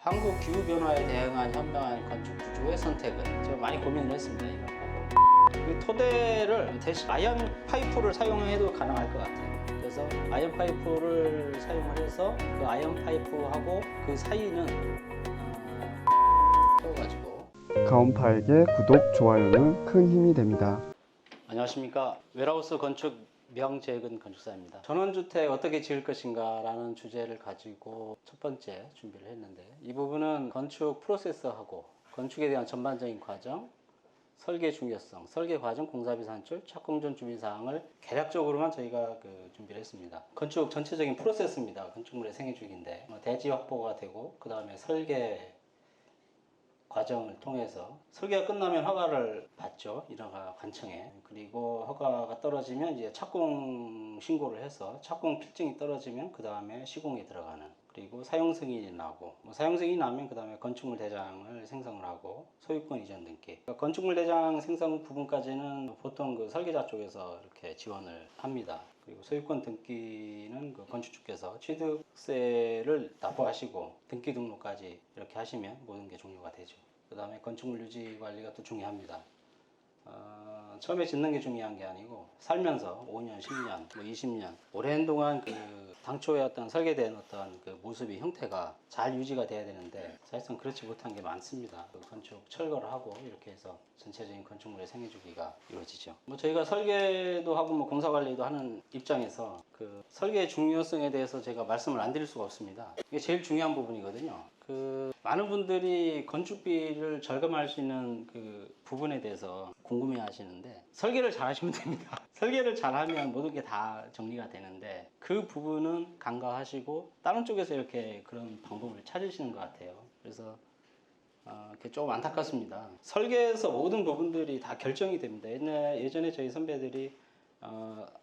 한국 기후 변화에 대응한 현명한 건축 구조의 선택은 제가 많이 고민을 했습니다. 이거 보고. 이 토대를 대신 아연 파이프를 사용해도 가능할 것 같아요. 그래서 아연 파이프를 사용을 해서 그 아연 파이프하고 그 사이는 세워가지고. 가온파에게 구독, 좋아요는 큰 힘이 됩니다. 안녕하십니까. 웨어하우스 건축 명재근 건축사입니다. 전원주택 어떻게 지을 것인가 라는 주제를 가지고 첫 번째 준비를 했는데, 이 부분은 건축 프로세스하고 건축에 대한 전반적인 과정, 설계 중요성, 설계 과정, 공사비 산출, 착공전 주민사항을 개략적으로만 저희가 준비를 했습니다. 건축 전체적인 프로세스입니다. 건축물의 생애주기인데 대지 확보가 되고, 그 다음에 설계 과정을 통해서 설계가 끝나면 허가를 받죠. 인허가 관청에. 그리고 허가가 떨어지면 이제 착공 신고를 해서 착공 필증이 떨어지면 그 다음에 시공에 들어가는, 그리고 사용 승인이 나고, 사용 승인이 나면 그 다음에 건축물 대장을 생성을 하고 소유권 이전 등기. 그러니까 건축물 대장 생성 부분까지는 보통 그 설계자 쪽에서 이렇게 지원을 합니다. 그리고 소유권 등기는 그 건축주께서 취득세를 납부하시고 등기 등록까지 이렇게 하시면 모든 게 종료가 되죠. 그 다음에 건축물 유지 관리가 또 중요합니다. 처음에 짓는 게 중요한 게 아니고 살면서 5년, 10년, 20년 오랜 동안 당초에 어떤 설계된 어떤 그 모습이, 형태가 잘 유지가 돼야 되는데 사실상 그렇지 못한 게 많습니다. 건축 철거를 하고 이렇게 해서 전체적인 건축물의 생애주기가 이루어지죠. 저희가 설계도 하고 공사 관리도 하는 입장에서 그 설계의 중요성에 대해서 제가 말씀을 안 드릴 수가 없습니다. 이게 제일 중요한 부분이거든요. 많은 분들이 건축비를 절감할 수 있는 그 부분에 대해서 궁금해 하시는데, 설계를 잘 하시면 됩니다. 설계를 잘 하면 모든 게 다 정리가 되는데, 그 부분은 간과하시고 다른 쪽에서 이렇게 그런 방법을 찾으시는 것 같아요. 그래서 그게 조금 안타깝습니다. 설계에서 모든 부분들이 다 결정이 됩니다. 예전에 저희 선배들이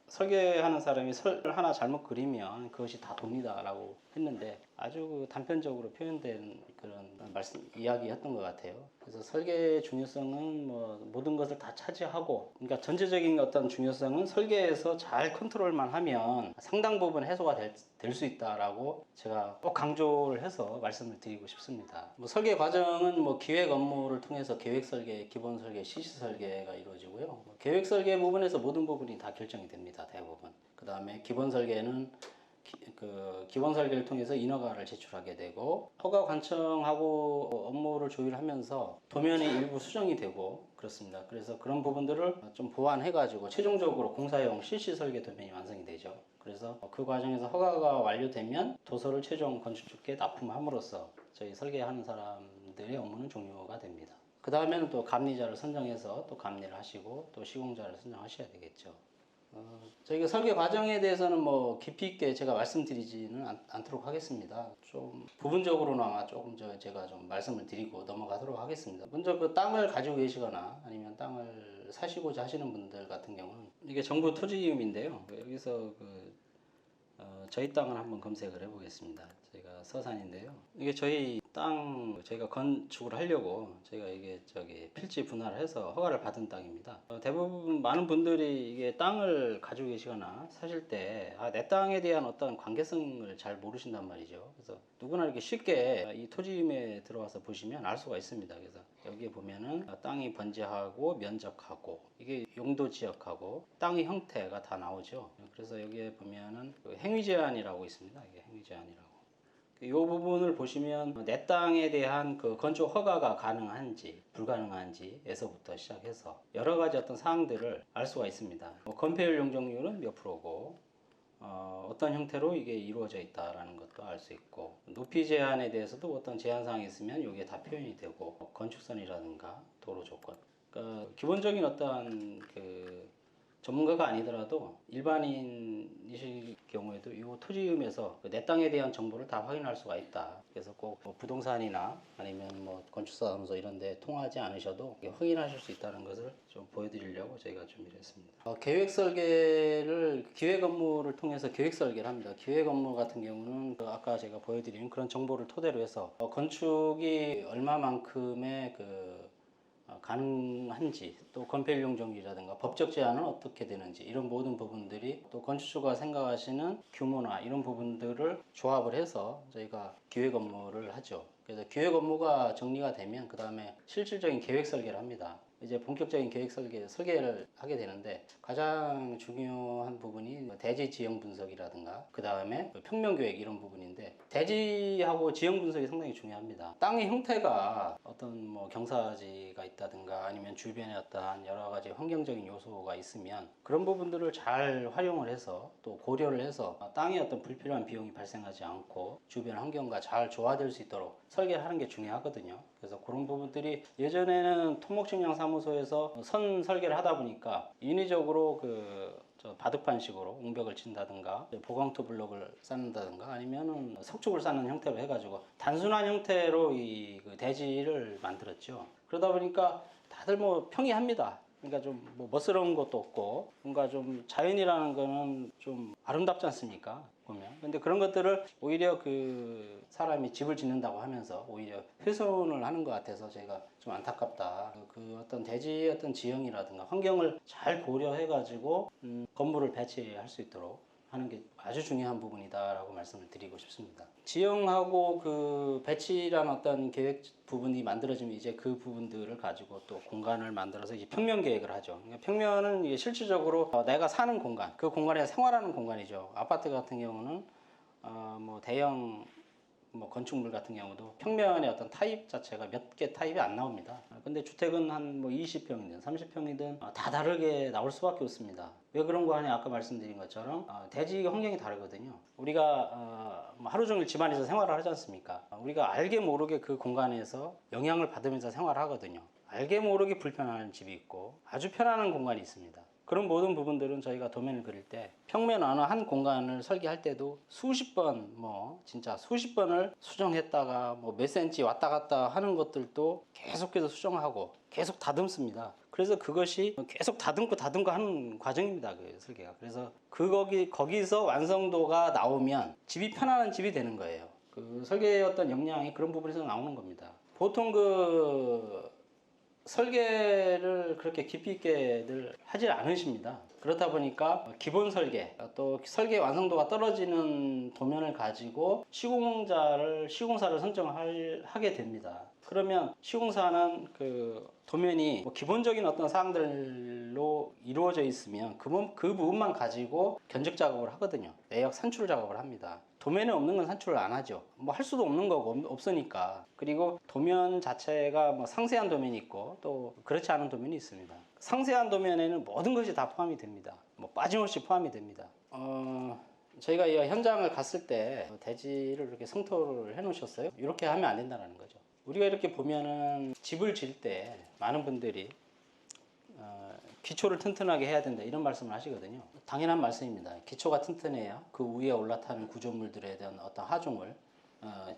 설계하는 사람이 설을 하나 잘못 그리면 그것이 다 돕니다 라고 했는데, 아주 단편적으로 표현된 그런 이야기였던 것 같아요. 그래서 설계의 중요성은 모든 것을 다 차지하고, 그러니까 전체적인 어떤 중요성은 설계에서 잘 컨트롤만 하면 상당 부분 해소가 될 수 있다라고 제가 꼭 강조를 해서 말씀을 드리고 싶습니다. 설계 과정은 기획 업무를 통해서 계획 설계, 기본 설계, CC 설계가 이루어지고요. 계획 설계 부분에서 모든 부분이 다 결정이 됩니다. 대부분. 그 다음에 기본 설계는 기본 설계를 통해서 인허가를 제출하게 되고, 허가 관청하고 업무를 조율하면서 도면이 일부 수정이 되고 그렇습니다. 그래서 그런 부분들을 좀 보완해 가지고 최종적으로 공사용 실시 설계 도면이 완성이 되죠. 그래서 그 과정에서 허가가 완료되면 도서를 최종 건축주께 납품함으로써 저희 설계하는 사람들의 업무는 종료가 됩니다. 그 다음에는 또 감리자를 선정해서 또 감리를 하시고 또 시공자를 선정하셔야 되겠죠. 저희가 설계 과정에 대해서는 깊이 있게 제가 말씀드리지는 않도록 하겠습니다. 좀 부분적으로나마 조금 제가 좀 말씀을 드리고 넘어가도록 하겠습니다. 먼저 그 땅을 가지고 계시거나 아니면 땅을 사시고자 하시는 분들 같은 경우는, 이게 정부 토지임인데요. 여기서 저희 땅을 한번 검색을 해보겠습니다. 저희가 서산인데요. 이게 저희 땅, 저희가 건축을 하려고 저희가 이게 필지 분할을 해서 허가를 받은 땅입니다. 대부분 많은 분들이 이게 땅을 가지고 계시거나 사실 때 내 땅에 대한 어떤 관계성을 잘 모르신단 말이죠. 그래서 누구나 이렇게 쉽게 이 토지임에 들어와서 보시면 알 수가 있습니다. 그래서 여기에 보면은 땅이 번지하고 면적하고 이게 용도 지역하고 땅의 형태가 다 나오죠. 그래서 여기에 보면은 행위 제한이라고 있습니다. 이게 행위 제한이라고. 이 부분을 보시면 내 땅에 대한 건축 허가가 가능한지 불가능한지에서부터 시작해서 여러 가지 어떤 사항들을 알 수가 있습니다. 건폐율 용적률은 몇 프로고 어떤 형태로 이게 이루어져 있다라는 것도 알 수 있고, 높이 제한에 대해서도 어떤 제한 사항이 있으면 이게 다 표현이 되고, 건축선이라든가 도로 조건, 그러니까 기본적인 어떤 전문가가 아니더라도 일반인이실 경우에도 이 토지음에서 내 땅에 대한 정보를 다 확인할 수가 있다. 그래서 꼭 부동산이나 아니면 건축사무소 이런 데 통하지 않으셔도 확인하실 수 있다는 것을 좀 보여드리려고 저희가 준비를 했습니다. 계획 설계를 기획 업무를 통해서 계획 설계를 합니다. 기획 업무 같은 경우는 아까 제가 보여드린 그런 정보를 토대로 해서 건축이 얼마만큼의 가능한지, 또 건폐율용 정지라든가 법적 제한은 어떻게 되는지, 이런 모든 부분들이 또 건축주가 생각하시는 규모나 이런 부분들을 조합을 해서 저희가 기획 업무를 하죠. 그래서 기획 업무가 정리가 되면 그 다음에 실질적인 계획 설계를 합니다. 이제 본격적인 계획 설계를 하게 되는데, 가장 중요한 부분이 대지 지형 분석이라든가 그 다음에 평면 계획 이런 부분인데, 대지하고 지형 분석이 상당히 중요합니다. 땅의 형태가 어떤 뭐 경사지가 있다든가 아니면 주변에 어떠한 여러 가지 환경적인 요소가 있으면 그런 부분들을 잘 활용을 해서 또 고려를 해서 땅에 어떤 불필요한 비용이 발생하지 않고 주변 환경과 잘 조화될 수 있도록 설계를 하는 게 중요하거든요. 그래서 그런 부분들이, 예전에는 토목측량 사무소에서 선 설계를 하다 보니까 인위적으로 바둑판식으로 웅벽을 친다든가 보강토 블록을 쌓는다든가 아니면은 석축을 쌓는 형태로 해가지고 단순한 형태로 그 대지를 만들었죠. 그러다 보니까 다들 뭐 평이합니다. 그러니까 좀 뭐 멋스러운 것도 없고, 뭔가 좀 자연이라는 거는 좀 아름답지 않습니까? 보면. 근데 그런 것들을 오히려 그 사람이 집을 짓는다고 하면서 오히려 훼손을 하는 것 같아서 제가 좀 안타깝다. 그 어떤 대지의 어떤 지형이라든가 환경을 잘 고려해가지고 건물을 배치할 수 있도록 하는 게 아주 중요한 부분이다라고 말씀을 드리고 싶습니다. 지형하고 그 배치란 어떤 계획 부분이 만들어지면 이제 그 부분들을 가지고 또 공간을 만들어서 이제 평면 계획을 하죠. 그러니까 평면은 이게 실질적으로 내가 사는 공간, 그 공간에 생활하는 공간이죠. 아파트 같은 경우는 뭐 대형 뭐 건축물 같은 경우도 평면의 어떤 타입 자체가 몇 개 타입이 안 나옵니다. 근데 주택은 한 뭐 20평이든 30평이든 다 다르게 나올 수밖에 없습니다. 왜 그런 거 하냐, 아까 말씀드린 것처럼 대지 환경이 다르거든요. 우리가 뭐 하루 종일 집안에서 생활을 하지 않습니까? 우리가 알게 모르게 그 공간에서 영향을 받으면서 생활을 하거든요. 알게 모르게 불편한 집이 있고 아주 편안한 공간이 있습니다. 그런 모든 부분들은 저희가 도면을 그릴 때 평면 어느 한 공간을 설계할 때도 수십 번, 뭐 진짜 수십 번을 수정했다가 뭐 몇 센치 왔다 갔다 하는 것들도 계속해서 수정하고 계속 다듬습니다. 그래서 그것이 계속 다듬고 하는 과정입니다. 그 설계가. 그래서 거기서 완성도가 나오면 집이 편안한 집이 되는 거예요. 그 설계의 어떤 역량이 그런 부분에서 나오는 겁니다. 보통 설계를 그렇게 깊이 있게들 하질 않으십니다. 그렇다 보니까 기본 설계, 또 설계 완성도가 떨어지는 도면을 가지고 시공사를 선정하게 됩니다. 그러면 시공사는 그 도면이 뭐 기본적인 어떤 사항들로 이루어져 있으면 그 부분만 가지고 견적 작업을 하거든요. 내역 산출 작업을 합니다. 도면에 없는 건 산출을 안 하죠. 뭐 할 수도 없는 거고 없으니까. 그리고 도면 자체가 뭐 상세한 도면이 있고 또 그렇지 않은 도면이 있습니다. 상세한 도면에는 모든 것이 다 포함이 됩니다. 뭐 빠짐없이 포함이 됩니다. 저희가 이 현장을 갔을 때 대지를 이렇게 성토를 해 놓으셨어요. 이렇게 하면 안 된다는 거죠. 우리가 이렇게 보면은 집을 지을 때 많은 분들이 기초를 튼튼하게 해야 된다 이런 말씀을 하시거든요. 당연한 말씀입니다. 기초가 튼튼해야 그 위에 올라타는 구조물들에 대한 어떤 하중을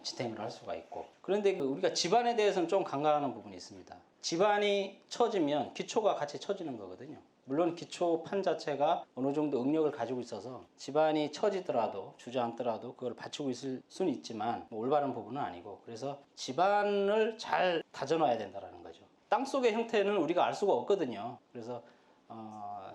지탱을 할 수가 있고, 그런데 우리가 집안에 대해서는 좀 간과하는 부분이 있습니다. 집안이 처지면 기초가 같이 처지는 거거든요. 물론 기초판 자체가 어느 정도 응력을 가지고 있어서 집안이 처지더라도 주저앉더라도 그걸 받치고 있을 수는 있지만 뭐 올바른 부분은 아니고, 그래서 집안을 잘 다져놔야 된다는 거죠. 땅속의 형태는 우리가 알 수가 없거든요. 그래서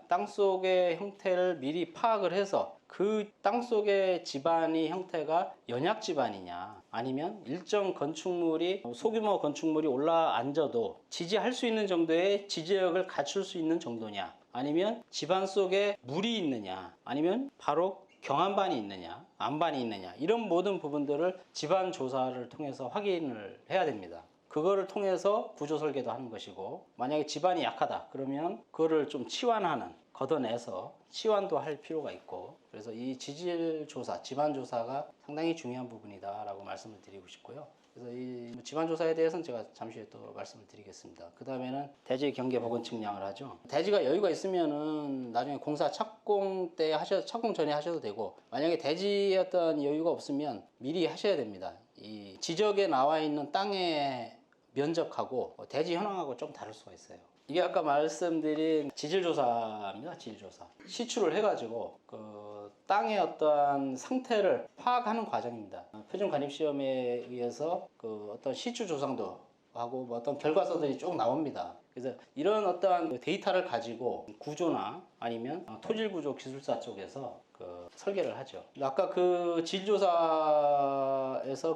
땅속의 형태를 미리 파악을 해서 그 땅속의 집안의 형태가 연약 집안이냐, 아니면 일정 건축물이 소규모 건축물이 올라앉아도 지지할 수 있는 정도의 지지력을 갖출 수 있는 정도냐, 아니면 집안 속에 물이 있느냐, 아니면 바로 경안반이 있느냐 안반이 있느냐, 이런 모든 부분들을 집안 조사를 통해서 확인을 해야 됩니다. 그거를 통해서 구조 설계도 하는 것이고, 만약에 집안이 약하다 그러면 그거를 좀 치환하는, 걷어내서 치환도 할 필요가 있고, 그래서 이 지질 조사, 집안 조사가 상당히 중요한 부분이다 라고 말씀을 드리고 싶고요. 그래서 이 집안 조사에 대해서는 제가 잠시 후에 또 말씀을 드리겠습니다. 그 다음에는 대지 경계 복원 측량을 하죠. 대지가 여유가 있으면은 나중에 공사 착공 전에 하셔도 되고, 만약에 대지에 어떤 여유가 없으면 미리 하셔야 됩니다. 이 지적에 나와 있는 땅의 면적하고 대지 현황하고 좀 다를 수가 있어요. 이게 아까 말씀드린 지질조사입니다. 지질조사. 시추를 해가지고 그 땅의 어떠한 상태를 파악하는 과정입니다. 표준관입시험에 의해서 그 어떤 시추 조상도 하고 뭐 어떤 결과서들이 쭉 나옵니다. 그래서 이런 어떠한 데이터를 가지고 구조나 아니면 토질구조 기술사 쪽에서 그 설계를 하죠. 아까 그 질조사에서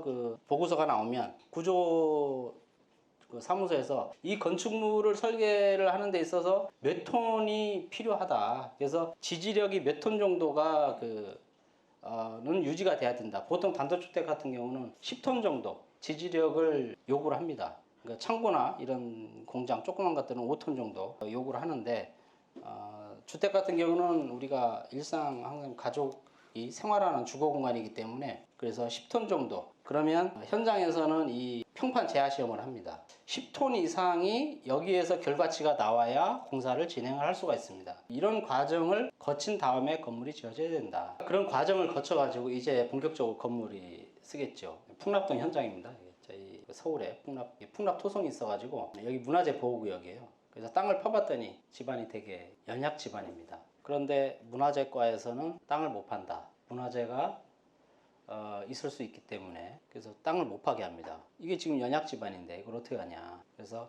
그 보고서가 나오면 구조 그 사무소에서 이 건축물을 설계를 하는 데 있어서 몇 톤이 필요하다. 그래서 지지력이 몇 톤 정도가 는 유지가 돼야 된다. 보통 단독주택 같은 경우는 10톤 정도 지지력을 요구를 합니다. 그러니까 창고나 이런 공장 조그만 것들은 5톤 정도 요구를 하는데 주택 같은 경우는 우리가 일상 항상 가족이 생활하는 주거 공간이기 때문에 그래서 10톤 정도. 그러면 현장에서는 이 평판 제하 시험을 합니다. 10톤 이상이 여기에서 결과치가 나와야 공사를 진행을 할 수가 있습니다. 이런 과정을 거친 다음에 건물이 지어져야 된다. 그런 과정을 거쳐가지고 이제 본격적으로 건물이 쓰겠죠. 풍납동 현장입니다. 저희 서울에 풍납 토성이 있어가지고 여기 문화재 보호구역이에요. 그래서 땅을 파봤더니 집안이 되게 연약 집안입니다. 그런데 문화재과에서는 땅을 못 판다. 문화재가 있을 수 있기 때문에 그래서 땅을 못 파게 합니다. 이게 지금 연약 집안인데 이걸 어떻게 하냐. 그래서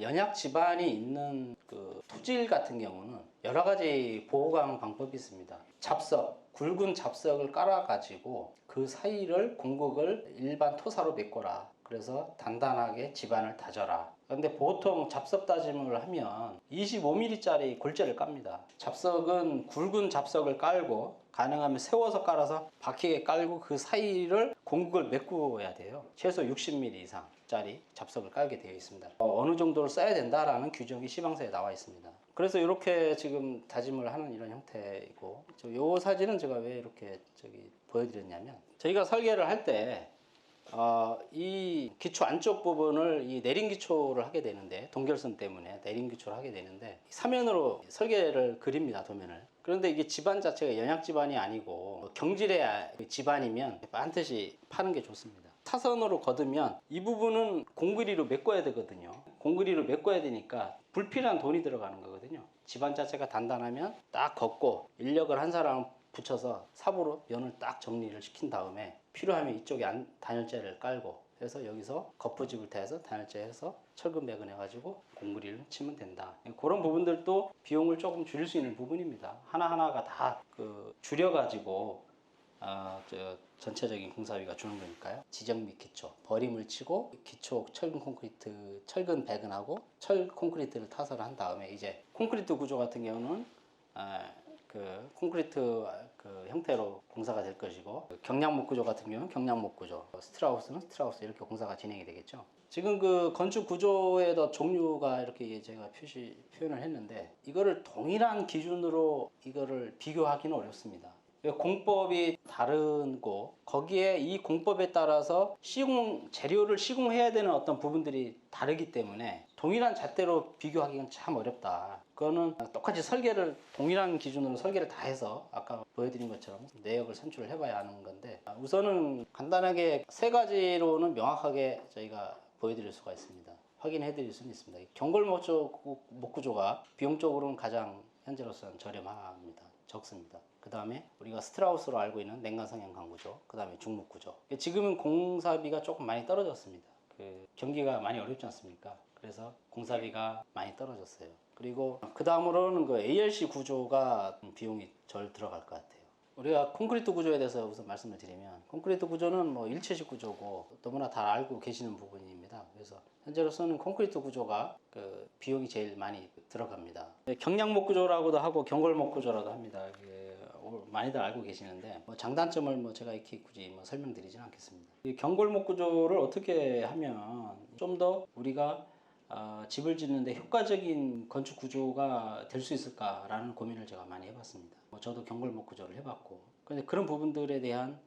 연약 집안이 있는 그 토질 같은 경우는 여러 가지 보호강 방법이 있습니다. 잡석, 굵은 잡석을 깔아 가지고 그 사이를 공극을 일반 토사로 메꿔라. 그래서 단단하게 집안을 다져라. 근데 보통 잡석 다짐을 하면 25mm짜리 골재를 깝니다. 잡석은 굵은 잡석을 깔고 가능하면 세워서 깔아서 박히게 깔고 그 사이를 공극을 메꾸어야 돼요. 최소 60mm 이상짜리 잡석을 깔게 되어 있습니다. 어느 정도를 써야 된다라는 규정이 시방서에 나와 있습니다. 그래서 이렇게 지금 다짐을 하는 이런 형태이고, 이 사진은 제가 왜 이렇게 보여드렸냐면, 저희가 설계를 할때 이 기초 안쪽 부분을 이 내린 기초를 하게 되는데, 동결선 때문에 내린 기초를 하게 되는데 사면으로 설계를 그립니다. 도면을. 그런데 이게 집안 자체가 연약 집안이 아니고 경질의 집안이면 반드시 파는 게 좋습니다. 타선으로 걷으면 이 부분은 공그리로 메꿔야 되거든요. 공그리로 메꿔야 되니까 불필요한 돈이 들어가는 거거든요. 집안 자체가 단단하면 딱 걷고 인력을 한 사람 붙여서 삽으로 면을 딱 정리를 시킨 다음에 필요하면 이쪽에 단열재를 깔고 해서 여기서 거푸집을 대서 단열재해서 철근 배근해가지고 공구리를 치면 된다. 그런 부분들도 비용을 조금 줄일 수 있는 부분입니다. 하나하나가 다 줄여가지고 전체적인 공사비가 주는 거니까요. 지정 및 기초, 버림을 치고 기초 철근 콘크리트, 철근 배근하고 철 콘크리트를 타설을 한 다음에 이제 콘크리트 구조 같은 경우는 그 콘크리트 그 형태로 공사가 될 것이고, 경량목 구조 같은 경우는 경량목 구조, 스틸하우스는 스틸하우스 이렇게 공사가 진행이 되겠죠. 지금 그 건축 구조에도 종류가 이렇게 제가 표현을 했는데 이거를 동일한 기준으로 이거를 비교하기는 어렵습니다. 공법이 다르고 거기에 이 공법에 따라서 재료를 시공해야 되는 어떤 부분들이 다르기 때문에 동일한 잣대로 비교하기는 참 어렵다. 그거는 똑같이 동일한 기준으로 설계를 다 해서 아까 보여드린 것처럼 내역을 선출을 해봐야 하는 건데, 우선은 간단하게 세 가지로는 명확하게 저희가 보여드릴 수가 있습니다. 확인해 드릴 수는 있습니다. 경골목 구조가 비용적으로는 가장 현재로서는 저렴합니다. 적습니다. 그 다음에 우리가 스틸하우스로 알고 있는 냉간 성형 강구조, 그 다음에 중목 구조. 지금은 공사비가 조금 많이 떨어졌습니다. 경기가 많이 어렵지 않습니까? 그래서 공사비가 많이 떨어졌어요. 그리고 그 다음으로는 그 ALC 구조가 비용이 절 들어갈 것 같아요. 우리가 콘크리트 구조에 대해서 우선 말씀을 드리면, 콘크리트 구조는 뭐 일체식 구조고 너무나 다 알고 계시는 부분입니다. 그래서 현재로서는 콘크리트 구조가 그 비용이 제일 많이 들어갑니다. 경량목 구조라고도 하고 경골목 구조라고 합니다. 많이들 알고 계시는데 장단점을 제가 이렇게 굳이 설명드리지는 않겠습니다. 이 경골목 구조를 어떻게 하면 좀 더 우리가 집을 짓는데 효과적인 건축 구조가 될 수 있을까라는 고민을 제가 많이 해봤습니다. 저도 경골목 구조를 해봤고, 근데 그런 부분들에 대한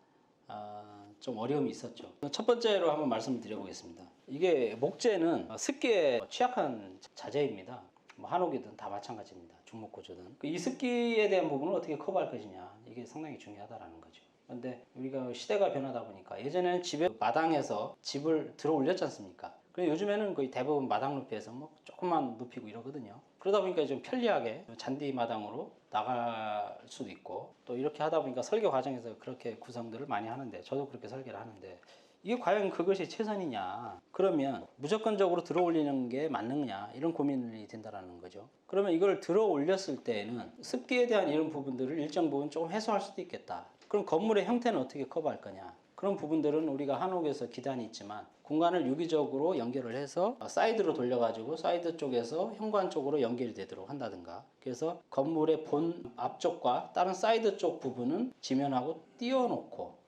좀 어려움이 있었죠. 첫 번째로 한번 말씀을 드려보겠습니다. 이게 목재는 습기에 취약한 자재입니다. 한옥이든 다 마찬가지입니다. 중목 구조든. 이 습기에 대한 부분을 어떻게 커버할 것이냐, 이게 상당히 중요하다라는 거죠. 근데 우리가 시대가 변하다 보니까 예전에는 집에 마당에서 집을 들어 올렸지 않습니까? 그런데 요즘에는 거의 대부분 마당 높이에서 조금만 높이고 이러거든요. 그러다 보니까 좀 편리하게 잔디 마당으로 나갈 수도 있고, 또 이렇게 하다 보니까 설계 과정에서 그렇게 구성들을 많이 하는데, 저도 그렇게 설계를 하는데, 이게 과연 그것이 최선이냐? 그러면 무조건적으로 들어 올리는 게 맞느냐? 이런 고민이 된다라는 거죠. 그러면 이걸 들어 올렸을 때에는 습기에 대한 이런 부분들을 일정 부분 조금 해소할 수도 있겠다. 그럼 건물의 형태는 어떻게 커버할 거냐? 그런 부분들은 우리가 한옥에서 기단이 있지만 공간을 유기적으로 연결을 해서 사이드로 돌려가지고 사이드 쪽에서 현관 쪽으로 연결이 되도록 한다든가, 그래서 건물의 본 앞쪽과 다른 사이드 쪽 부분은 지면하고 띄워놓고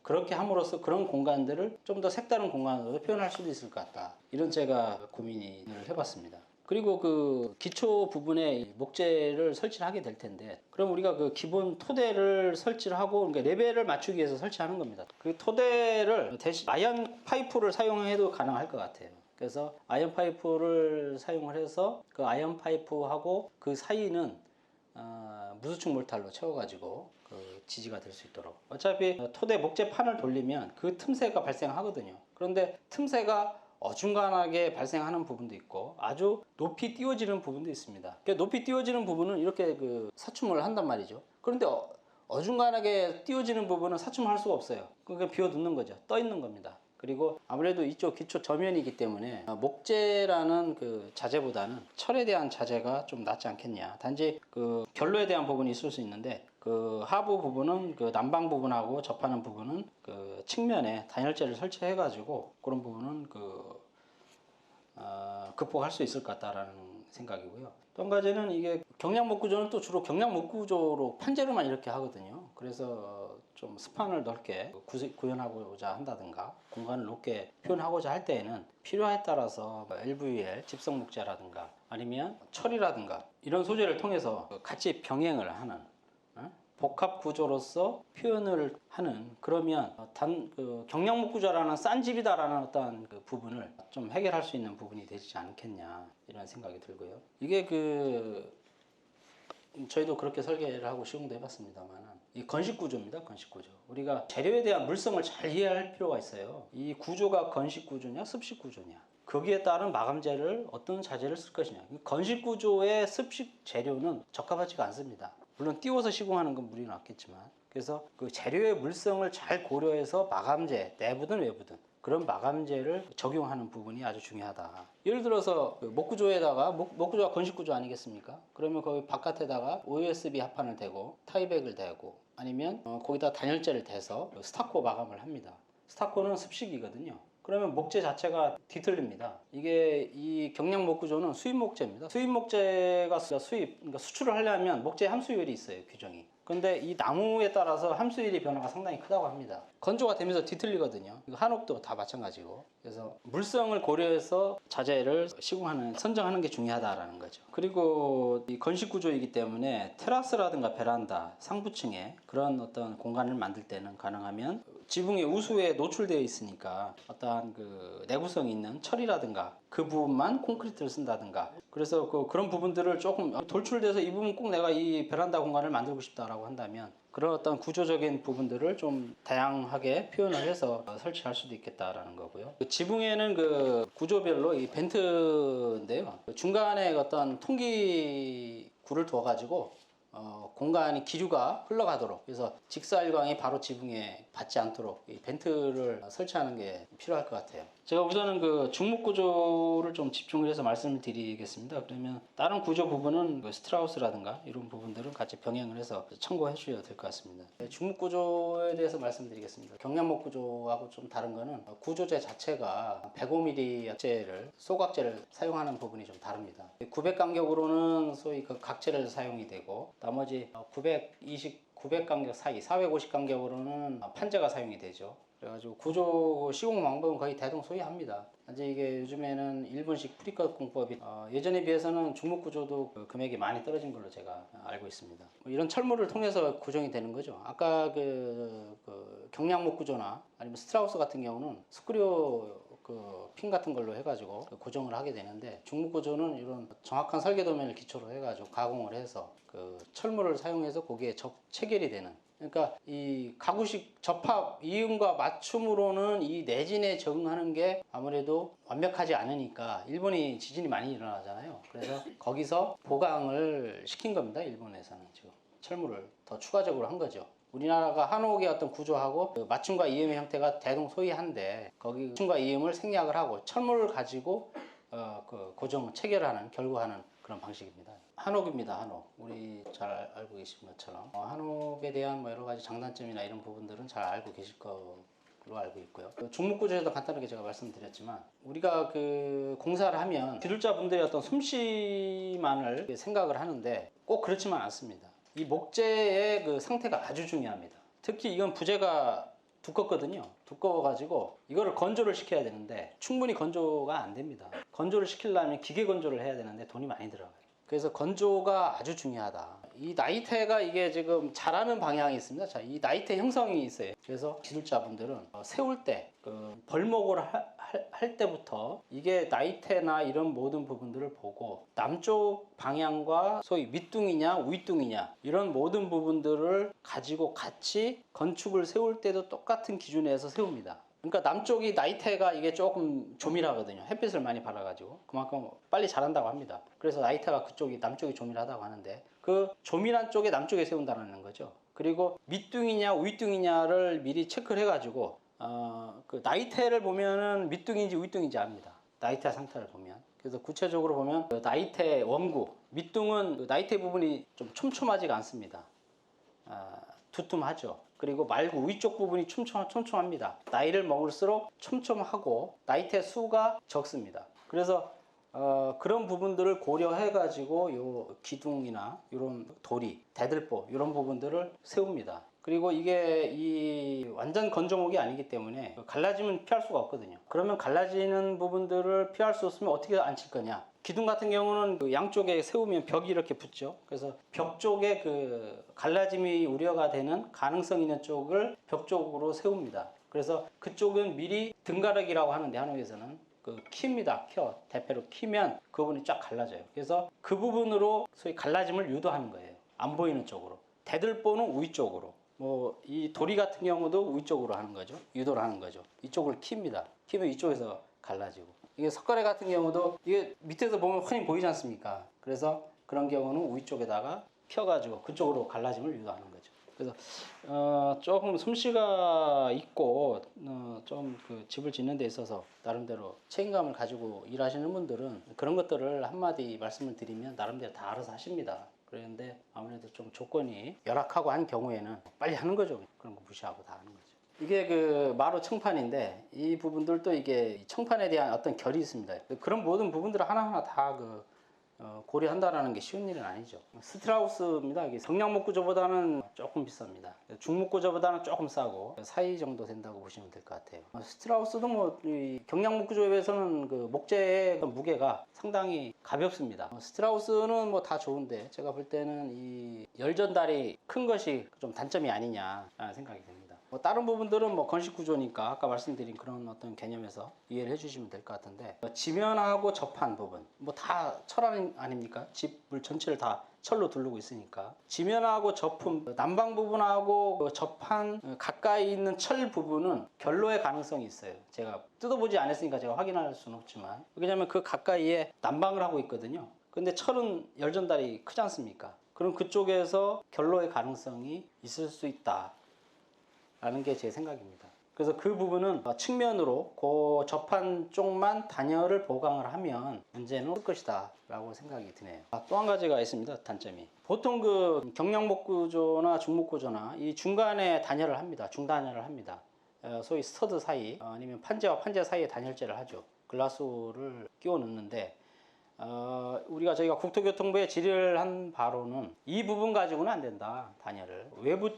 그렇게 함으로써 그런 공간들을 좀 더 색다른 공간으로 표현할 수도 있을 것 같다. 이런 제가 고민을 해봤습니다. 그리고 그 기초 부분에 목재를 설치를 하게 될 텐데, 그럼 우리가 그 기본 토대를 설치를 하고, 그러니까 레벨을 맞추기 위해서 설치하는 겁니다. 그 토대를 대신 아연 파이프를 사용해도 가능할 것 같아요. 그래서 아연 파이프를 사용을 해서 그 아연 파이프하고 그 사이는 무수축 몰탈로 채워가지고 그 지지가 될 수 있도록, 어차피 토대 목재판을 돌리면 그 틈새가 발생하거든요. 그런데 틈새가 어중간하게 발생하는 부분도 있고 아주 높이 띄워지는 부분도 있습니다. 높이 띄워지는 부분은 이렇게 그 사춤을 한단 말이죠. 그런데 어중간하게 띄워지는 부분은 사춤을 할 수가 없어요. 그러니까 비워두는 거죠. 떠 있는 겁니다. 그리고 아무래도 이쪽 기초 저면이기 때문에 목재라는 그 자재보다는 철에 대한 자재가 좀 낫지 않겠냐. 단지 그 결로에 대한 부분이 있을 수 있는데, 그 하부 부분은 그 난방 부분하고 접하는 부분은 그 측면에 단열재를 설치해 가지고 그런 부분은 극복할 수 있을 것 같다라는 생각이고요. 또 한 가지는 이게 경량목 구조는 또 주로 경량목 구조로 판재로만 이렇게 하거든요. 그래서 좀 스판을 넓게 구현하고자 한다든가 공간을 높게 표현하고자 할 때에는 필요에 따라서 LVL, 집성 목재라든가 아니면 철이라든가 이런 소재를 통해서 같이 병행을 하는 복합 구조로서 표현을 하는, 그러면 그 경량목 구조라는 싼 집이다라는 어떤 그 부분을 좀 해결할 수 있는 부분이 되지 않겠냐, 이런 생각이 들고요. 이게 저희도 그렇게 설계를 하고 시공도 해봤습니다만, 이 건식 구조입니다. 건식 구조. 우리가 재료에 대한 물성을 잘 이해할 필요가 있어요. 이 구조가 건식 구조냐 습식 구조냐, 거기에 따른 마감재를 어떤 자재를 쓸 것이냐. 건식 구조의 습식 재료는 적합하지가 않습니다. 물론 띄워서 시공하는 건 무리는 없겠지만, 그래서 그 재료의 물성을 잘 고려해서 마감재, 내부든 외부든 그런 마감재를 적용하는 부분이 아주 중요하다. 예를 들어서 목구조에다가 목구조가 건식구조 아니겠습니까? 그러면 거기 바깥에다가 OSB 합판을 대고 타이백을 대고 아니면 거기다 단열재를 대서 스타코 마감을 합니다. 스타코는 습식이거든요. 그러면 목재 자체가 뒤틀립니다. 이게 이 경량 목구조는 수입 목재입니다. 수입 목재가 그러니까 수출을 하려면 목재 함수율이 있어요, 규정이. 근데 이 나무에 따라서 함수율의 변화가 상당히 크다고 합니다. 건조가 되면서 뒤틀리거든요. 한옥도 다 마찬가지고. 그래서 물성을 고려해서 자재를 선정하는 게 중요하다라는 거죠. 그리고 이 건식 구조이기 때문에 테라스라든가 베란다 상부층에 그런 어떤 공간을 만들 때는 가능하면 지붕의 우수에 노출되어 있으니까 어떠한 그 내구성 있는 철이라든가 그 부분만 콘크리트를 쓴다든가, 그래서 그런 부분들을 조금 돌출돼서 이 부분 꼭 내가 이 베란다 공간을 만들고 싶다라고 한다면 그런 어떤 구조적인 부분들을 좀 다양하게 표현을 해서 설치할 수도 있겠다라는 거고요. 지붕에는 그 구조별로 이 벤트인데요. 중간에 어떤 통기구를 두어가지고 공간이 기류가 흘러가도록, 그래서 직사일광이 바로 지붕에 받지 않도록 이 벤트를 설치하는 게 필요할 것 같아요. 제가 우선은 그 중목 구조를 좀 집중을 해서 말씀을 드리겠습니다. 그러면 다른 구조 부분은 그 스트라우스라든가 이런 부분들은 같이 병행을 해서 참고해 주셔야 될 것 같습니다. 중목 구조에 대해서 말씀드리겠습니다. 경량목 구조하고 좀 다른 거는 구조재 자체가 105mm 약재를 소각재를 사용하는 부분이 좀 다릅니다. 900 간격으로는 소위 그 각재를 사용이 되고, 나머지 900 간격 사이 450 간격으로는 판재가 사용이 되죠. 그래가지고 구조 시공 방법은 거의 대동소이합니다. 이제 이게 요즘에는 일본식 프리컷 공법이 예전에 비해서는 중목 구조도 그 금액이 많이 떨어진 걸로 제가 알고 있습니다. 이런 철물을 통해서 구정이 되는 거죠. 아까 그 경량목 구조나 아니면 스트라우스 같은 경우는 스크류 핀 같은 걸로 해가지고 고정을 하게 되는데, 중목 구조는 이런 정확한 설계 도면을 기초로 해가지고 가공을 해서 그 철물을 사용해서 거기에 체결이 되는, 그러니까 이 가구식 접합 이음과 맞춤으로는 이 내진에 적응하는 게 아무래도 완벽하지 않으니까 일본이 지진이 많이 일어나잖아요. 그래서 거기서 보강을 시킨 겁니다. 일본에서는 지금 철물을 더 추가적으로 한 거죠. 우리나라가 한옥의 어떤 구조하고 그 맞춤과 이음의 형태가 대동소이한데 거기 맞춤과 이음을 생략을 하고 철물을 가지고 그 고정 체결하는 결구하는 그런 방식입니다. 한옥입니다. 한옥. 우리 잘 알고 계신 것처럼 한옥에 대한 뭐 여러 가지 장단점이나 이런 부분들은 잘 알고 계실 거로 알고 있고요. 중목구조에도 간단하게 제가 말씀드렸지만 우리가 그 공사를 하면 기술자분들의 어떤 솜씨만을 생각을 하는데 꼭 그렇지만 않습니다. 이 목재의 그 상태가 아주 중요합니다. 특히 이건 부재가 두껍거든요. 두꺼워가지고 이거를 건조를 시켜야 되는데 충분히 건조가 안 됩니다. 건조를 시키려면 기계 건조를 해야 되는데 돈이 많이 들어가요. 그래서 건조가 아주 중요하다. 이 나이테가 이게 지금 자라는 방향이 있습니다. 자, 이 나이테 형성이 있어요. 그래서 기술자분들은 세울 때 그 벌목을 할 때부터 이게 나이테나 이런 모든 부분들을 보고 남쪽 방향과 소위 밑둥이냐 윗둥이냐 이런 모든 부분들을 가지고 같이 건축을 세울 때도 똑같은 기준에서 세웁니다. 그러니까 남쪽이 나이테가 이게 조금 조밀하거든요. 햇빛을 많이 받아가지고 그만큼 빨리 자란다고 합니다. 그래서 나이테가 그쪽이 남쪽이 조밀하다고 하는데 그 조밀한 쪽에 남쪽에 세운다는 거죠. 그리고 밑둥이냐 윗둥이냐를 미리 체크를 해가지고 그 나이테를 보면은 밑둥인지 윗둥인지 압니다. 나이테 상태를 보면. 그래서 구체적으로 보면 그 나이테 원구 밑둥은 그 나이테 부분이 좀 촘촘하지가 않습니다. 두툼하죠. 그리고 말구 위쪽 부분이 촘촘합니다. 나이를 먹을수록 촘촘하고 나이테 수가 적습니다. 그래서 그런 부분들을 고려해 가지고 요 기둥이나 이런 도리, 대들보 이런 부분들을 세웁니다. 그리고 이게 이 완전 건조목이 아니기 때문에 갈라지면 피할 수가 없거든요. 그러면 갈라지는 부분들을 피할 수 없으면 어떻게 앉힐 거냐? 기둥 같은 경우는 그 양쪽에 세우면 벽이 이렇게 붙죠. 그래서 벽 쪽에 그 갈라짐이 우려가 되는 가능성 있는 쪽을 벽 쪽으로 세웁니다. 그래서 그쪽은 미리 등가르기라고 하는데 한옥에서는 그 킵니다. 대패로 키면 그 부분이 쫙 갈라져요. 그래서 그 부분으로 소위 갈라짐을 유도하는 거예요. 안 보이는 쪽으로. 대들보는 위쪽으로. 뭐 이 도리 같은 경우도 위쪽으로 하는 거죠. 유도를 하는 거죠. 이쪽을 킵니다. 키면 이쪽에서 갈라지고. 이게 석가래 같은 경우도 이게 밑에서 보면 흔히 보이지 않습니까? 그래서 그런 경우는 위쪽에다가 펴가지고 그쪽으로 갈라짐을 유도하는 거죠. 그래서 조금 솜씨가 있고 좀 그 집을 짓는 데 있어서 나름대로 책임감을 가지고 일하시는 분들은 그런 것들을 한마디 말씀을 드리면 나름대로 다 알아서 하십니다. 그런데 아무래도 좀 조건이 열악하고 한 경우에는 빨리 하는 거죠. 그런 거 무시하고 다 하는 거죠. 이게 그 마루 청판인데 이 부분들도 이게 청판에 대한 어떤 결이 있습니다. 그런 모든 부분들을 하나하나 다 고려한다라는 게 쉬운 일은 아니죠. 스틸하우스입니다. 이게 경량목 구조보다는 조금 비쌉니다. 중목 구조보다는 조금 싸고 사이 정도 된다고 보시면 될 것 같아요. 스틸하우스도 뭐 경량목 구조에 비해서는 그 목재의 무게가 상당히 가볍습니다. 스틸하우스는 뭐 다 좋은데 제가 볼 때는 이 열전달이 큰 것이 좀 단점이 아니냐라는 생각이 듭니다. 뭐 다른 부분들은 뭐 건식 구조니까 아까 말씀드린 그런 어떤 개념에서 이해를 해주시면 될 것 같은데 지면하고 접한 부분 뭐 다 철 아닙니까? 집을 전체를 다 철로 두르고 있으니까 지면하고 접품 난방 부분하고 접한 가까이 있는 철 부분은 결로의 가능성이 있어요. 제가 뜯어보지 않았으니까 제가 확인할 수는 없지만 왜냐하면 그 가까이에 난방을 하고 있거든요. 근데 철은 열전달이 크지 않습니까? 그럼 그쪽에서 결로의 가능성이 있을 수 있다 라는 게 제 생각입니다. 그래서 그 부분은 측면으로 그 접한 쪽만 단열을 보강을 하면 문제는 없을 것이다 라고 생각이 드네요. 또 한 가지가 있습니다. 단점이 보통 그 경량목 구조나 중목 구조나 이 중간에 단열을 합니다. 중단열을 합니다. 소위 스터드 사이 아니면 판재와 판재 사이에 단열재를 하죠. 글라스를 끼워 넣는데 저희가 국토교통부에 질의를 한 바로는 이 부분 가지고는 안 된다. 단열을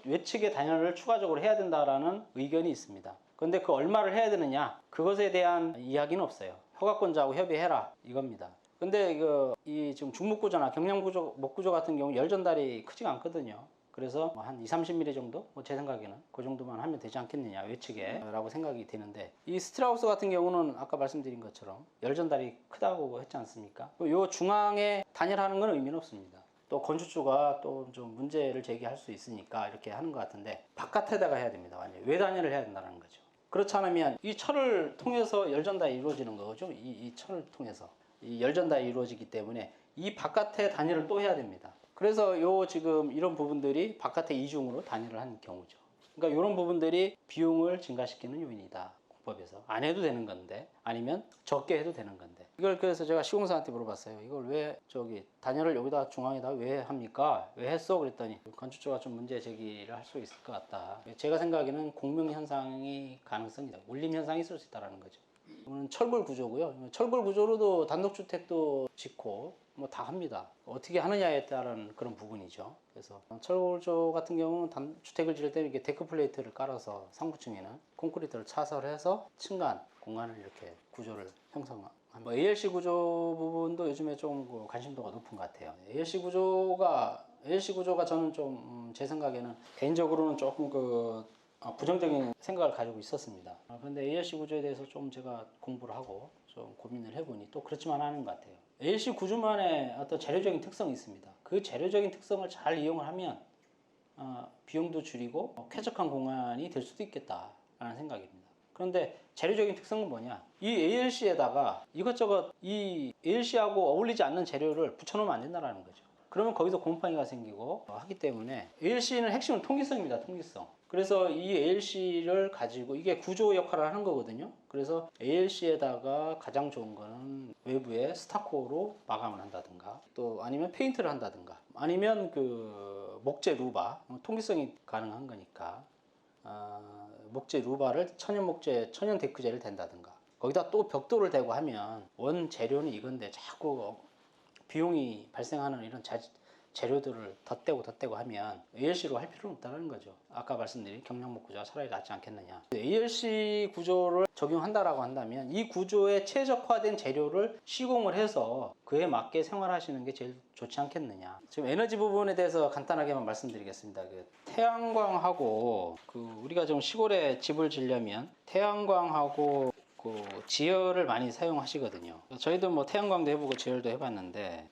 외측에 단열을 추가적으로 해야 된다라는 의견이 있습니다. 그런데 그 얼마를 해야 되느냐 그것에 대한 이야기는 없어요. 허가권자하고 협의해라 이겁니다. 근데 이 지금 중목구조나 경량구조 목구조 같은 경우 열전달이 크지가 않거든요. 그래서 한 20-30mm 정도? 제 생각에는 그 정도만 하면 되지 않겠느냐 외측에 라고 생각이 되는데 이 스틸하우스 같은 경우는 아까 말씀드린 것처럼 열전달이 크다고 했지 않습니까? 요 중앙에 단열하는 건 의미는 없습니다. 또 건축주가 또 좀 문제를 제기할 수 있으니까 이렇게 하는 것 같은데 바깥에다가 해야 됩니다. 완전히 외단열을 해야 된다는 거죠. 그렇지 않으면 이 철을 통해서 열전달이 이루어지는 거죠. 이 철을 통해서 이 열전달이 이루어지기 때문에 이 바깥에 단열을 또 해야 됩니다. 그래서 요 지금 이런 부분들이 바깥에 이중으로 단위를 한 경우죠. 그러니까 이런 부분들이 비용을 증가시키는 요인이다. 공법에서 안 해도 되는 건데 아니면 적게 해도 되는 건데 이걸 그래서 제가 시공사한테 물어봤어요. 이걸 왜 저기 단열을 여기다 중앙에다 왜 합니까? 왜 했어? 그랬더니 건축주가 좀 문제 제기를 할 수 있을 것 같다. 제가 생각에는 공명 현상이 가능성이 있다. 울림 현상이 있을 수 있다는 거죠. 이거는 철골 구조고요. 철골 구조로도 단독주택도 짓고 뭐 다 합니다. 어떻게 하느냐에 따른 그런 부분이죠. 그래서 철골 구조 같은 경우는 주택을 지을 때 이렇게 데크 플레이트를 깔아서 상부층에는 콘크리트를 차설해서 층간 공간을 이렇게 구조를 형성합니다. 뭐 ALC 구조 부분도 요즘에 좀 관심도가 높은 것 같아요. ALC 구조가 저는 좀 제 생각에는 개인적으로는 조금 부정적인 생각을 가지고 있었습니다. 그런데 ALC 구조에 대해서 좀 제가 공부를 하고 좀 고민을 해보니 또 그렇지만 않은 것 같아요. ALC 구조만의 어떤 재료적인 특성이 있습니다. 그 재료적인 특성을 잘 이용을 하면 비용도 줄이고 쾌적한 공간이 될 수도 있겠다라는 생각입니다. 그런데 재료적인 특성은 뭐냐? 이 ALC에다가 이것저것 이 ALC하고 어울리지 않는 재료를 붙여놓으면 안 된다는 거죠. 그러면 거기서 곰팡이가 생기고 하기 때문에 ALC는 핵심은 통기성입니다. 통기성. 그래서 이 ALC를 가지고 이게 구조 역할을 하는 거거든요. 그래서 ALC에다가 가장 좋은 거는 외부에 스타코로 마감을 한다든가 또 아니면 페인트를 한다든가 아니면 그 목재 루바 통기성이 가능한 거니까 목재 루바를 천연 목재 천연 데크재를 댄다든가 거기다 또 벽돌을 대고 하면 원 재료는 이건데 자꾸 비용이 발생하는 이런 재료들을 덧대고 하면 ALC로 할 필요는 없다는 거죠. 아까 말씀드린 경량목 구조가 차라리 낫지 않겠느냐. ALC 구조를 적용한다라고 한다면 이 구조에 최적화된 재료를 시공을 해서 그에 맞게 생활하시는 게 제일 좋지 않겠느냐. 지금 에너지 부분에 대해서 간단하게만 말씀드리겠습니다. 태양광하고 우리가 좀 시골에 집을 지려면 태양광하고 지열을 많이 사용하시거든요. 저희도 뭐 태양광도 해보고 지열도 해봤는데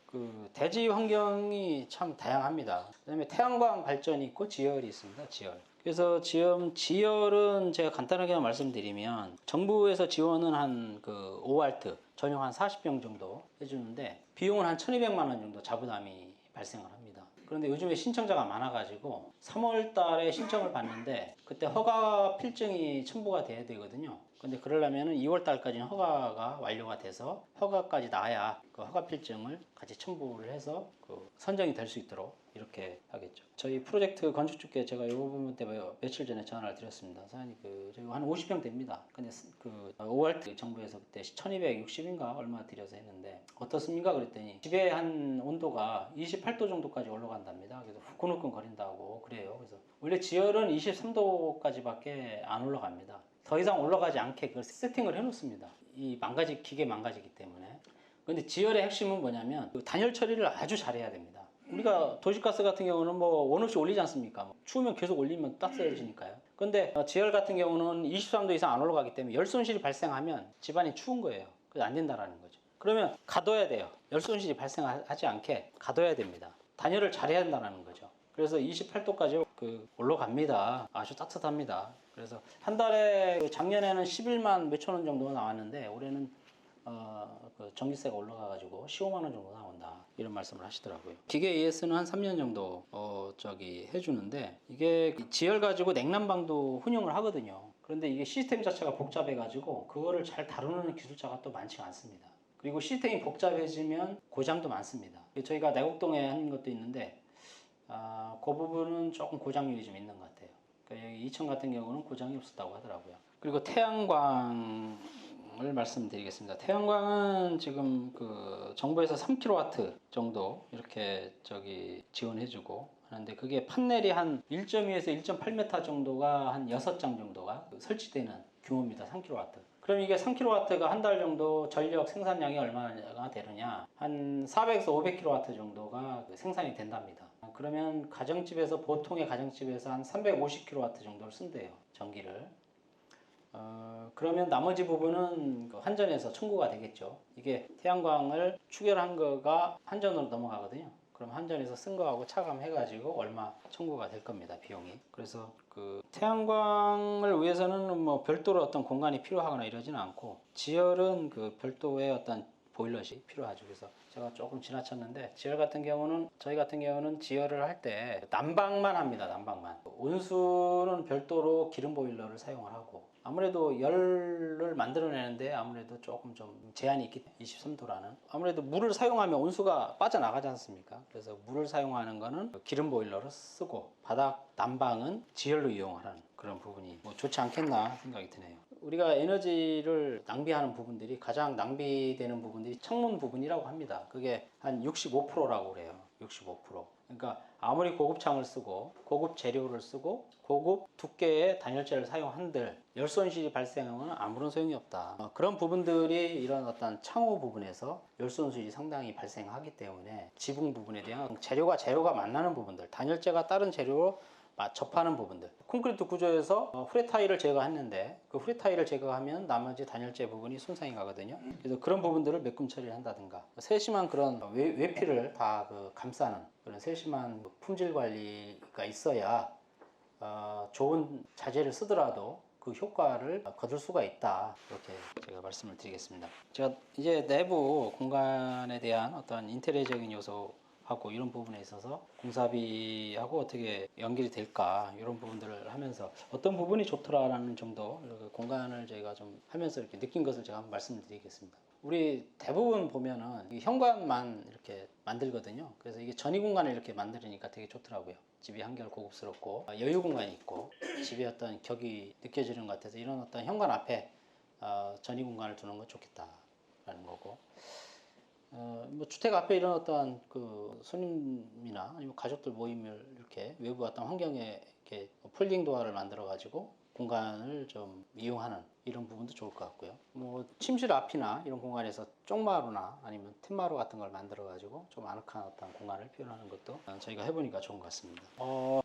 대지 환경이 참 다양합니다. 그다음에 태양광 발전이 있고 지열이 있습니다. 지열. 그래서 지열은 제가 간단하게만 말씀드리면 정부에서 지원은 한 5알트 전용 한 40병 정도 해주는데 비용은 한 1,200만 원 정도 자부담이 발생을 합니다. 그런데 요즘에 신청자가 많아가지고 3월 달에 신청을 받는데 그때 허가 필증이 첨부가 돼야 되거든요. 근데 그러려면 2월 달까지는 허가가 완료가 돼서 허가까지 나야 그 허가 필증을 같이 첨부를 해서 선정이 될 수 있도록 이렇게 하겠죠. 저희 프로젝트 건축주께 제가 이 부분 때문에 며칠 전에 전화를 드렸습니다. 사장님 저희가 한 50평 됩니다. 근데 5월 정부에서 그때 1260인가 얼마 들여서 했는데 어떻습니까? 그랬더니 집에 한 온도가 28도 정도까지 올라간답니다. 그래서 후끈후끈 거린다고 그래요. 그래서 원래 지열은 23도까지밖에 안 올라갑니다. 더 이상 올라가지 않게 그걸 세팅을 해놓습니다. 기계 망가지기 때문에. 근데 지열의 핵심은 뭐냐면 단열 처리를 아주 잘해야 됩니다. 우리가 도시가스 같은 경우는 뭐 원 없이 올리지 않습니까? 추우면 계속 올리면 따스해지니까요. 근데 지열 같은 경우는 23도 이상 안 올라가기 때문에 열 손실이 발생하면 집안이 추운 거예요. 그래서 안 된다라는 거죠. 그러면 가둬야 돼요. 열 손실이 발생하지 않게 가둬야 됩니다. 단열을 잘해야 한다는 거죠. 그래서 28도까지 올라갑니다. 아주 따뜻합니다. 그래서 한 달에 작년에는 11만 몇천 원 정도 나왔는데 올해는 전기세가 올라가가지고 15만 원 정도 나온다 이런 말씀을 하시더라고요. 기계 AS는 한 3년 정도 해주는데 이게 지열 가지고 냉난방도 혼용을 하거든요. 그런데 이게 시스템 자체가 복잡해가지고 그거를 잘 다루는 기술자가 또 많지가 않습니다. 그리고 시스템이 복잡해지면 고장도 많습니다. 저희가 내곡동에 한 것도 있는데 그 부분은 조금 고장률이 좀 있는 것 같아요. 그러니까 여기 이천 같은 경우는 고장이 없었다고 하더라고요. 그리고 태양광을 말씀드리겠습니다. 태양광은 지금 정부에서 3kW 정도 이렇게 지원해주고 하는데 그게 판넬이 한 1.2에서 1.8m 정도가 한 6장 정도가 설치되는 규모입니다. 3kW. 그럼 이게 3kW가 한 달 정도 전력 생산량이 얼마나 되느냐? 한 400에서 500kW 정도가 생산이 된답니다. 그러면 보통의 가정집에서 한 350kW 정도를 쓴대요. 전기를. 그러면 나머지 부분은 한전에서 청구가 되겠죠. 이게 태양광을 추결한 거가 한전으로 넘어가거든요. 그럼 한전에서 쓴 거하고 차감해가지고 얼마 청구가 될 겁니다. 비용이. 그래서 태양광을 위해서는 뭐 별도로 어떤 공간이 필요하거나 이러지는 않고 지열은 별도의 어떤 보일러시 필요하죠. 그래서 제가 조금 지나쳤는데 지열 같은 경우는 저희 같은 경우는 지열을 할 때 난방만 합니다. 난방만. 온수는 별도로 기름 보일러를 사용을 하고 아무래도 열을 만들어내는데 아무래도 조금 좀 제한이 있기 때문에 23도라는 아무래도 물을 사용하면 온수가 빠져나가지 않습니까? 그래서 물을 사용하는 거는 기름 보일러를 쓰고 바닥 난방은 지열로 이용하라는 그런 부분이 뭐 좋지 않겠나 생각이 드네요. 우리가 에너지를 낭비하는 부분들이 가장 낭비되는 부분들이 창문 부분이라고 합니다. 그게 한 65%라고 그래요. 65%. 그러니까 아무리 고급 창을 쓰고 고급 재료를 쓰고 고급 두께의 단열재를 사용한들 열 손실이 발생하면 아무런 소용이 없다. 그런 부분들이 이런 어떤 창호 부분에서 열 손실이 상당히 발생하기 때문에 지붕 부분에 대한 재료가 만나는 부분들, 단열재가 다른 재료로 접하는 부분들. 콘크리트 구조에서 후레타일을 제거했는데 그 후레타일을 제거하면 나머지 단열재 부분이 손상이 가거든요. 그래서 그런 부분들을 매끔 처리를 한다든가 세심한 그런 외피를 다 감싸는 그런 세심한 품질 관리가 있어야 좋은 자재를 쓰더라도 그 효과를 거둘 수가 있다. 이렇게 제가 말씀을 드리겠습니다. 제가 이제 내부 공간에 대한 어떤 인테리어적인 요소 하고 이런 부분에 있어서 공사비하고 어떻게 연결이 될까 이런 부분들을 하면서 어떤 부분이 좋더라라는 정도 공간을 저희가 좀 하면서 이렇게 느낀 것을 제가 한번 말씀을 드리겠습니다. 우리 대부분 보면은 이 현관만 이렇게 만들거든요. 그래서 이게 전이 공간을 이렇게 만들으니까 되게 좋더라고요. 집이 한결 고급스럽고 여유 공간이 있고 집의 어떤 격이 느껴지는 것 같아서 이런 어떤 현관 앞에 전이 공간을 두는 건 좋겠다라는 거고. 뭐 주택 앞에 이런 어떠한 그 손님이나 아니면 가족들 모임을 이렇게 외부 어떤 환경에 이렇게 폴딩 도어를 만들어 가지고 공간을 좀 이용하는 이런 부분도 좋을 것 같고요. 뭐 침실 앞이나 이런 공간에서 쪽마루나 아니면 툇마루 같은 걸 만들어 가지고 좀 아늑한 어떤 공간을 표현하는 것도 저희가 해보니까 좋은 것 같습니다.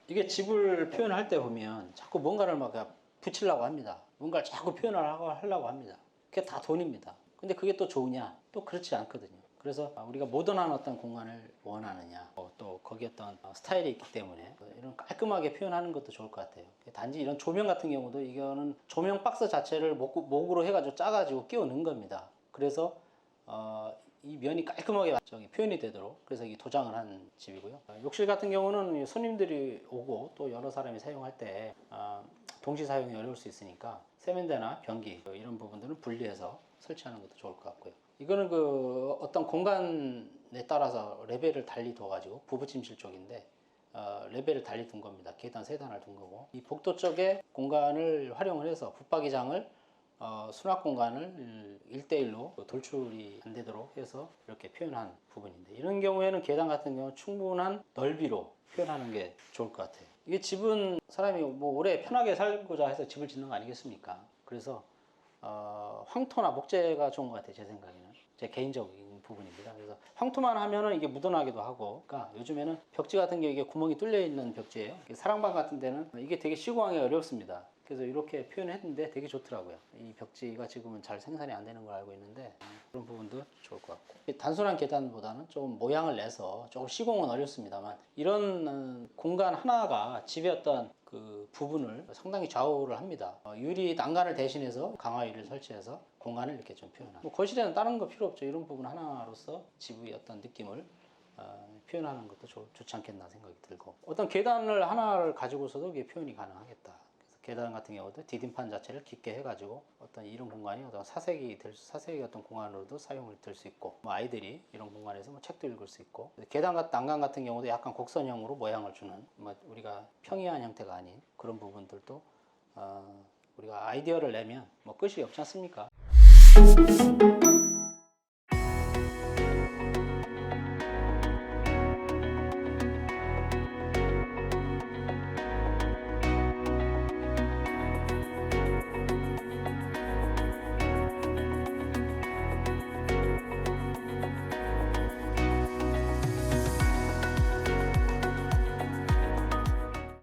이게 집을 표현할 때 보면 자꾸 뭔가를 막 붙이려고 합니다. 뭔가를 자꾸 표현을 하려고 합니다. 그게 다 돈입니다. 근데 그게 또 좋으냐? 또 그렇지 않거든요. 그래서 우리가 모던한 어떤 공간을 원하느냐 또 거기에 어떤 스타일이 있기 때문에 이런 깔끔하게 표현하는 것도 좋을 것 같아요. 단지 이런 조명 같은 경우도 이거는 조명 박스 자체를 목으로 해가지고 짜가지고 끼워 넣은 겁니다. 그래서 이 면이 깔끔하게 표현이 되도록 그래서 이 도장을 한 집이고요. 욕실 같은 경우는 손님들이 오고 또 여러 사람이 사용할 때 동시 사용이 어려울 수 있으니까 세면대나 변기 이런 부분들은 분리해서 설치하는 것도 좋을 것 같고요. 이거는 그 어떤 공간에 따라서 레벨을 달리 둬가지고 부부침실 쪽인데 레벨을 달리 둔 겁니다. 계단 세 단을 둔 거고 이 복도 쪽에 공간을 활용을 해서 붙박이장을 수납 공간을 1대1로 돌출이 안 되도록 해서 이렇게 표현한 부분인데 이런 경우에는 계단 같은 경우 충분한 넓이로 표현하는 게 좋을 것 같아요. 이게 집은 사람이 뭐 오래 편하게 살고자 해서 집을 짓는 거 아니겠습니까? 그래서 황토나 목재가 좋은 것 같아요. 제 생각에는 제 개인적인 부분입니다. 그래서 황토만 하면은 이게 묻어나기도 하고 그러니까 요즘에는 벽지 같은 게 이게 구멍이 뚫려 있는 벽지예요. 사랑방 같은 데는 이게 되게 시공하기 어렵습니다. 그래서 이렇게 표현했는데 되게 좋더라고요. 이 벽지가 지금은 잘 생산이 안 되는 걸 알고 있는데 그런 부분도 좋을 것 같고 단순한 계단보다는 좀 모양을 내서 조금 시공은 어렵습니다만 이런 공간 하나가 집의 어떤 그 부분을 상당히 좌우를 합니다. 유리 난간을 대신해서 강화 유리를 설치해서 공간을 이렇게 좀 표현하는 뭐 거실에는 다른 거 필요 없죠. 이런 부분 하나로서 집의 어떤 느낌을 표현하는 것도 좋지 않겠나 생각이 들고 어떤 계단을 하나를 가지고서도 이게 표현이 가능하겠다. 계단 같은 경우도 디딤판 자체를 깊게 해가지고 어떤 이런 공간이 어떤 사색이 어떤 공간으로도 사용을 될 수 있고 뭐 아이들이 이런 공간에서 뭐 책도 읽을 수 있고 계단 난간 같은 경우도 약간 곡선형으로 모양을 주는 뭐 우리가 평이한 형태가 아닌 그런 부분들도 우리가 아이디어를 내면 뭐 끝이 없지 않습니까?